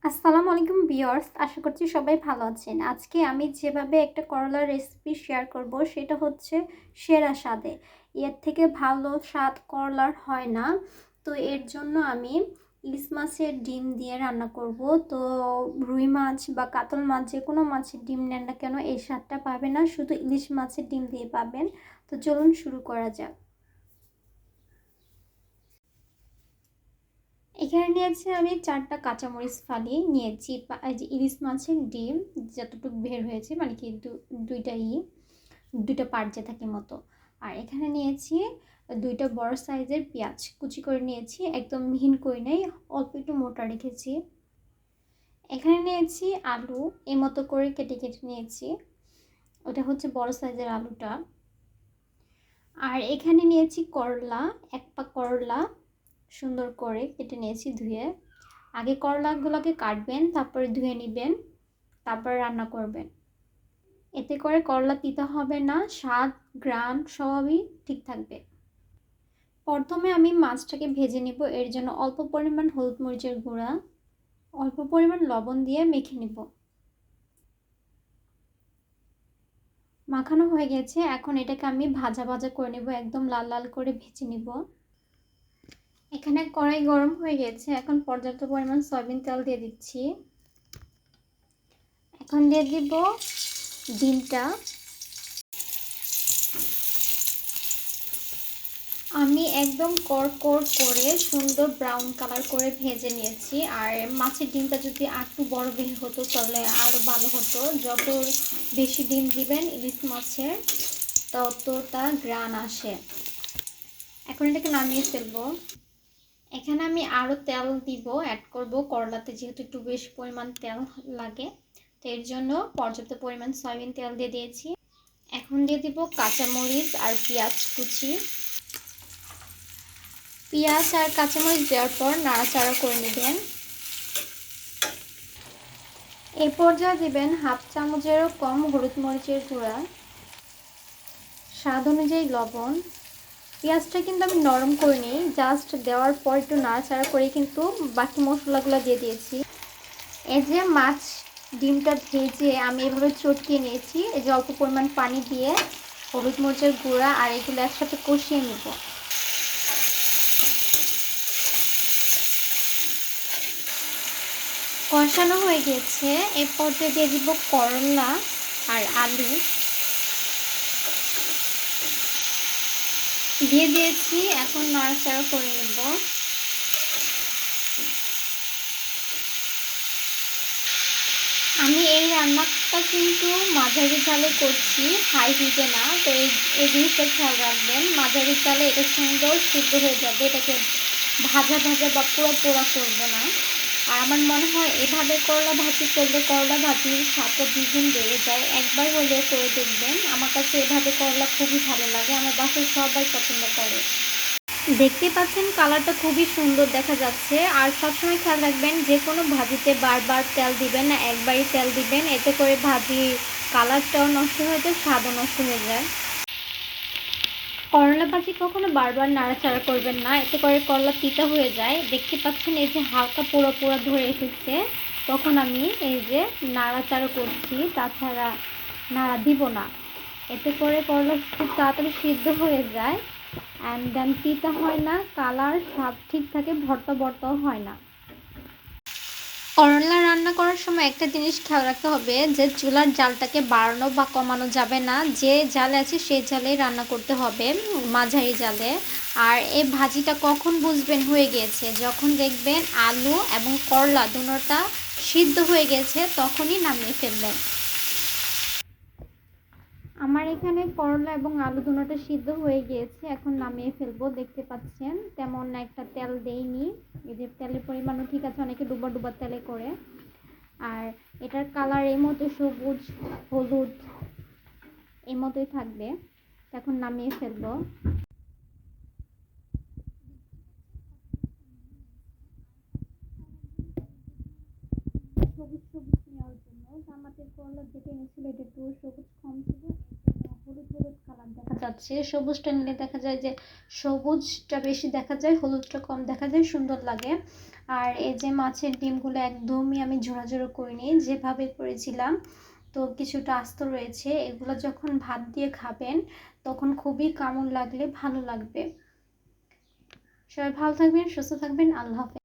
আসসালামু আলাইকুম ভিউয়ার্স, আশা করছি সবাই ভালো আছেন। আজকে আমি যেভাবে একটা করলার রেসিপি শেয়ার করব সেটা হচ্ছে সেরা স্বাদে। এর থেকে ভালো স্বাদ করলার হয় না। তো এর জন্য আমি ইলিশ মাছের ডিম দিয়ে রান্না করব। তো রুই মাছ বা কাতল মাছ যে কোনো মাছের ডিম নেন না কেন এই স্বাদটা পাবেন না, শুধু ইলিশ মাছের ডিম দিয়ে পাবেন। তো চলুন শুরু করা যাক। এখানে নিয়েছি আমি 4টা কাঁচামরিচ ফালি নিয়েছি, এই যে ইলিশ মাছের ডিম যতটুকু বের হয়েছে, মানে কি দুইটা দুইটা পার্ট যে থাকে মতো। আর এখানে নিয়েছি দুইটা বড় সাইজের পেঁয়াজ কুচি করে নিয়েছি, একদম মিহিন করে নেই, অল্প একটু মোটা রেখেছি। এখানে নিয়েছি আলু, এই মতো করে কেটে কেটে নিয়েছি, ওটা হচ্ছে বড় সাইজের আলুটা। আর এখানে নিয়েছি করলা, এক পা করলা সুন্দর করে কেটে নিয়েছি ধুয়ে। আগে করলাগুলোকে কাটবেন, তারপরে ধুয়ে নেবেন, তারপর রান্না করবেন। এতে করে করলা তিতা হবে না, স্বাদ ঘ্রাণ সবই ঠিক থাকবে। প্রথমে আমি মাছটাকে ভেজে নেব, এর জন্য অল্প পরিমাণ হলুদ মরিচের গুঁড়া, অল্প পরিমাণ লবণ দিয়ে মেখে নেব। মাখানো হয়ে গেছে, এখন এটাকে আমি ভাজা ভাজা করে নেব, একদম লাল লাল করে ভেজে নেব। এখানে কড়াই গরম হয়ে গেছে, এখন পর্যাপ্ত পরিমাণ সয়াবিন তেল দিয়ে দিচ্ছি। এখন দিয়ে দিব ডিমটা। আমি একদম কড়কড় করে সুন্দর ব্রাউন কালার করে ভেজে নিয়েছি। আর মাছের ডিমটা যদি একটু বড় বের হতো তাহলে আরও ভালো হতো। যত বেশি ডিম দিবেন ইলিশ মাছের ততটা ঘ্রাণ আসে। এখন এটাকে নামিয়ে ফেলবো। এখানে আমি আরও তেল দিব, অ্যাড করব, করলাতে যেহেতু একটু বেশি পরিমাণ তেল লাগে, তো এর জন্য পর্যাপ্ত পরিমাণ সয়াবিন তেল দিয়ে দিয়েছি। এখন দিয়ে দিব কাঁচামরিচ আর পেঁয়াজ কুচি। পেঁয়াজ আর কাঁচামরিচ দেওয়ার পর নাড়াচাড়া করে নেবেন। এই পর্যায়ে দিবেন হাফ চামচেরও কম হলুদ মরিচের গুঁড়া, স্বাদ অনুযায়ী লবণ। পেঁয়াজটা কিন্তু আমি নরম করে নিই, জাস্ট দেওয়ার পর একটু নাড়াচাড়া করে কিন্তু বাকি মশলাগুলো দিয়ে দিয়েছি। এই যে মাছ ডিমটা ভেজে আমি এভাবে চটকিয়ে নিয়েছি, এই যে অল্প পরিমাণ পানি দিয়ে হলুদ মরিচের গুঁড়া আর এগুলো একসাথে কষিয়ে নেব। কষানো হয়ে গেছে, এর পর্যায়ে দিয়ে দিব করলা আর আলু দিয়ে দিয়েছি। এখন নাড়াচাড়া করে নেব। আমি এই রান্নাটা কিন্তু মাঝারি জালে করছি, হাই হিটে না। তো এই জিনিসটা খেয়াল রাখবেন, মাঝারি জালে এটা সুন্দর সিদ্ধ হয়ে যাবে, এটাকে ভাজা ভাজা বা পুরো পোড়া করবো না। আর আমার মনে হয় এভাবে করলা ভাজি করলে করলা ভাজির স্বাদটা দ্বিগুণ বেড়ে যায়। একবার হলেও করে দেখবেন, আমার কাছে এভাবে করলা খুবই ভালো লাগে, আমার বাসায় সবাই পছন্দ করে। দেখতে পাচ্ছেন কালারটা খুবই সুন্দর দেখা যাচ্ছে। আর সবসময় খেয়াল রাখবেন যে কোনো ভাজিতে বারবার তেল দিবেন না, একবারই তেল দিবেন, এতে করে ভাজির কালারটাও নষ্ট হয়ে যায়, স্বাদও নষ্ট হয়ে যায়। করলা ভাজি কখনো বারবার নাড়াচাড়া করবেন না, এতে করে করলা তিতা হয়ে যায়। দেখতে পাচ্ছেন এই যে হালকা পোড়া পোড়া ধরে এসেছে, তখন আমি এই যে নাড়াচাড়া করছি, তাছাড়া নাড়া দিব না। এতে করে করলা খুব তাড়াতাড়ি সিদ্ধ হয়ে যায়, অ্যান্ড দেন তিতা হয় না, কালার স্বাদ ঠিক থাকে, ভর্তা ভর্তাও হয় না। করলা রান্না করার সময় একটা জিনিস খেয়াল রাখতে হবে যে চুলার জালটাকে বাড়ানো বা কমানো যাবে না, যে জালে আছে সেই জালেই রান্না করতে হবে, মাঝারি জালে। আর এই ভাজিটা কখন বুঝবেন হয়ে গিয়েছে, যখন দেখবেন আলু এবং করলা দুটোটা সিদ্ধ হয়ে গেছে, তখনই নামিয়ে ফেলবেন। আমার এখানে করলা এবং আলু দুটোটা সিদ্ধ হয়ে গিয়েছে, এখন নামিয়ে ফেলবো। দেখতে পাচ্ছেন তেমন একটা তেল দেইনি, এই যে তেলের পরিমাণও ঠিক আছে, অনেকে ডুবা ডুবা তেলে করে। আর এটার কালার এই মতো সবুজ হলুদ এই মতোই থাকবে। এখন নামিয়ে ফেলবো। সবুজ সবুজ নেওয়ার জন্য জামাতের করলা যেটা এনেছিল এটা একটু সবুজ কম ছিল, হলুদ হলুদ কালার দেখা যাচ্ছে। সবুজটা নিলে দেখা যায় যে সবুজটা বেশি দেখা যায়, হলুদটা কম দেখা যায়, সুন্দর লাগে। আর এই যে মাছের ডিমগুলো একদমই আমি ঝোড়াঝোড়ো করিনি, যেভাবে করেছিলাম তো কিছুটা আস্ত রয়েছে। এগুলো যখন ভাত দিয়ে খাবেন তখন খুবই কামড় লাগলে ভালো লাগবে। সবাই ভালো থাকবেন, সুস্থ থাকবেন, আল্লাহ হাফেজ।